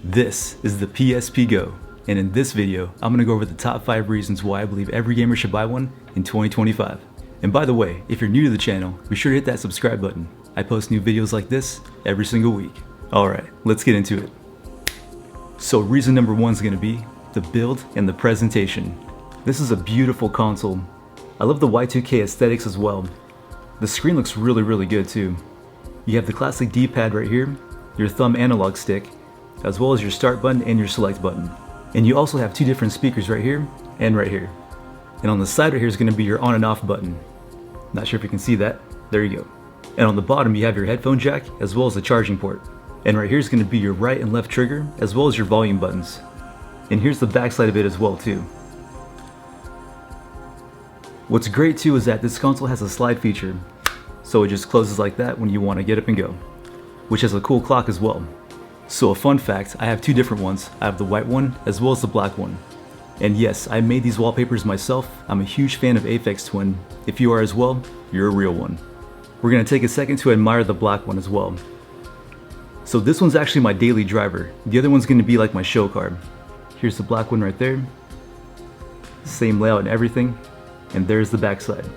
This is the PSP Go, and in this video, I'm gonna go over the top 5 reasons why I believe every gamer should buy one in 2025. And by the way, if you're new to the channel, be sure to hit that subscribe button. I post new videos like this every single week. Alright, let's get into it. So reason number 1 is gonna be the build and the presentation. This is a beautiful console. I love the Y2K aesthetics as well. The screen looks really good too. You have the classic D-pad right here, your thumb analog stick, as well as your start button and your select button. And you also have 2 different speakers right here and right here. And on the side right here is going to be your on and off button. Not sure if you can see that. There you go. And on the bottom you have your headphone jack as well as the charging port. And right here is going to be your right and left trigger as well as your volume buttons. And here's the back side of it as well too. What's great too is that this console has a slide feature. So it just closes like that when you want to get up and go. Which has a cool clock as well. So a fun fact, I have 2 different ones. I have the white one as well as the black one. And yes, I made these wallpapers myself. I'm a huge fan of Aphex Twin. If you are as well, you're a real one. We're going to take a second to admire the black one as well. So this one's actually my daily driver. The other one's going to be like my show card. Here's the black one right there. Same layout and everything. And there's the back side.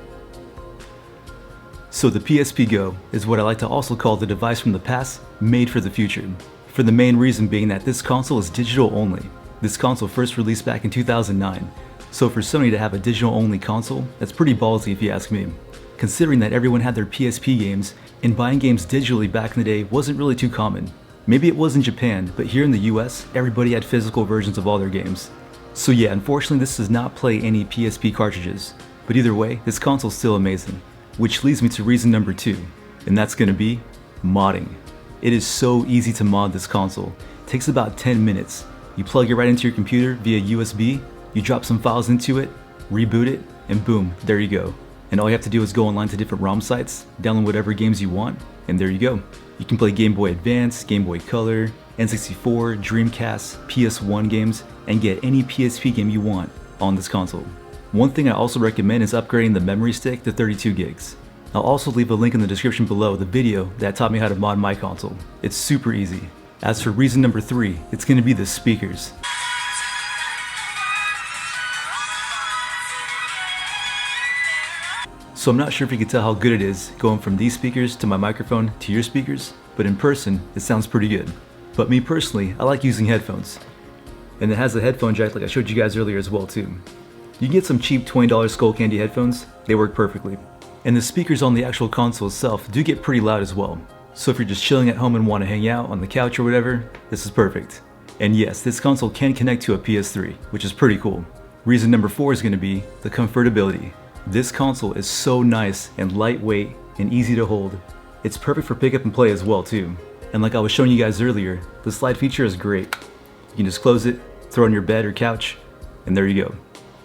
So the PSP Go is what I like to also call the device from the past made for the future. For the main reason being that this console is digital only. This console first released back in 2009, so for Sony to have a digital only console, that's pretty ballsy if you ask me. Considering that everyone had their PSP games, and buying games digitally back in the day wasn't really too common. Maybe it was in Japan, but here in the US, everybody had physical versions of all their games. So yeah, unfortunately this does not play any PSP cartridges, but either way, this console's still amazing. Which leads me to reason number 2, and that's gonna be modding. It is so easy to mod this console. It takes about 10 minutes. You plug it right into your computer via USB, you drop some files into it, reboot it, and boom, there you go. And all you have to do is go online to different ROM sites, download whatever games you want, and there you go. You can play Game Boy Advance, Game Boy Color, N64, Dreamcast, PS1 games, and get any PSP game you want on this console. One thing I also recommend is upgrading the memory stick to 32 gigs. I'll also leave a link in the description below the video that taught me how to mod my console. It's super easy. As for reason number 3, it's going to be the speakers. So I'm not sure if you can tell how good it is going from these speakers to my microphone to your speakers, but in person it sounds pretty good. But me personally, I like using headphones. And it has a headphone jack like I showed you guys earlier as well too. You can get some cheap $20 Skull Candy headphones, they work perfectly. And the speakers on the actual console itself do get pretty loud as well. So if you're just chilling at home and want to hang out on the couch or whatever, this is perfect. And yes, this console can connect to a PS3, which is pretty cool. Reason number 4 is going to be the comfortability. This console is so nice and lightweight and easy to hold. It's perfect for pick up and play as well too. And like I was showing you guys earlier, the slide feature is great. You can just close it, throw it on your bed or couch, and there you go.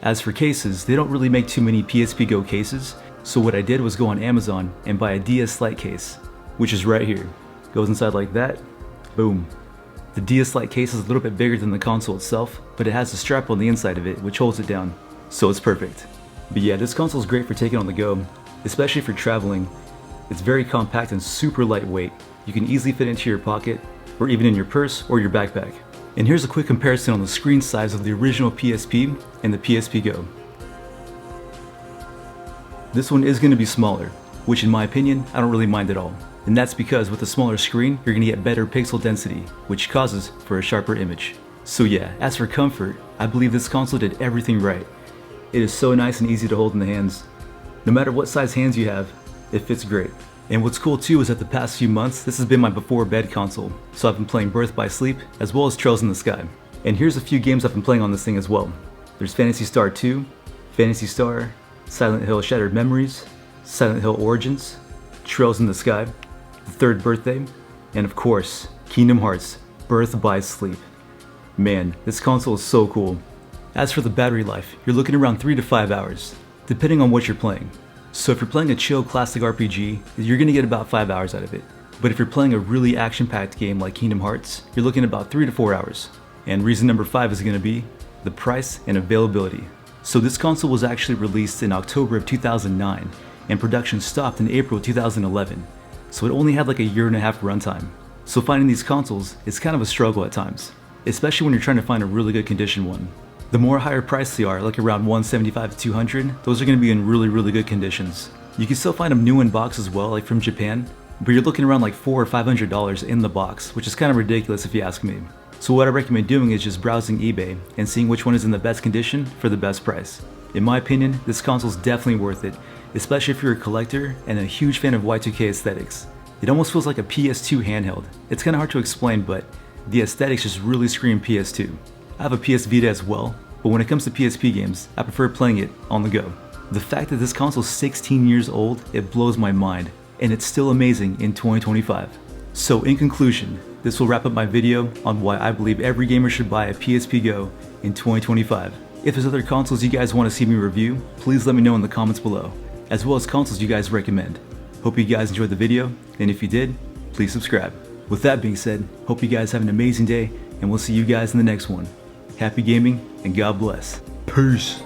As for cases, they don't really make too many PSP Go cases. So what I did was go on Amazon and buy a DS Lite case, which is right here. Goes inside like that, boom. The DS Lite case is a little bit bigger than the console itself, but it has a strap on the inside of it which holds it down, so it's perfect. But yeah, this console is great for taking on the go, especially for traveling. It's very compact and super lightweight. You can easily fit into your pocket, or even in your purse or your backpack. And here's a quick comparison on the screen size of the original PSP and the PSP Go. This one is going to be smaller, which in my opinion, I don't really mind at all. And that's because with a smaller screen, you're going to get better pixel density, which causes for a sharper image. So yeah, as for comfort, I believe this console did everything right. It is so nice and easy to hold in the hands. No matter what size hands you have, it fits great. And what's cool too is that the past few months, this has been my before bed console. So I've been playing Birth by Sleep, as well as Trails in the Sky. And here's a few games I've been playing on this thing as well. There's Phantasy Star 2, Phantasy Star, Silent Hill Shattered Memories, Silent Hill Origins, Trails in the Sky, The Third Birthday, and of course, Kingdom Hearts Birth by Sleep. Man, this console is so cool. As for the battery life, you're looking around 3 to 5 hours, depending on what you're playing. So if you're playing a chill classic RPG, you're going to get about 5 hours out of it. But if you're playing a really action-packed game like Kingdom Hearts, you're looking at about 3 to 4 hours. And reason number 5 is going to be the price and availability. So this console was actually released in October of 2009, and production stopped in April 2011. So it only had like a 1.5 year runtime. So finding these consoles is kind of a struggle at times. especially when you're trying to find a really good condition one. The more higher priced they are, like around $175 to $200, those are going to be in really good conditions. You can still find them new in box as well, like from Japan, but you're looking around like $400 or $500 in the box, which is kind of ridiculous if you ask me. So what I recommend doing is just browsing eBay and seeing which one is in the best condition for the best price. In my opinion, this console is definitely worth it, especially if you're a collector and a huge fan of Y2K aesthetics. It almost feels like a PS2 handheld. It's kind of hard to explain, but the aesthetics just really scream PS2. I have a PS Vita as well, but when it comes to PSP games, I prefer playing it on the go. The fact that this console is 16 years old, it blows my mind, and it's still amazing in 2025. So in conclusion, this will wrap up my video on why I believe every gamer should buy a PSP Go in 2025. If there's other consoles you guys want to see me review, please let me know in the comments below, as well as consoles you guys recommend. Hope you guys enjoyed the video, and if you did, please subscribe. With that being said, hope you guys have an amazing day, and we'll see you guys in the next one. Happy gaming, and God bless. Peace.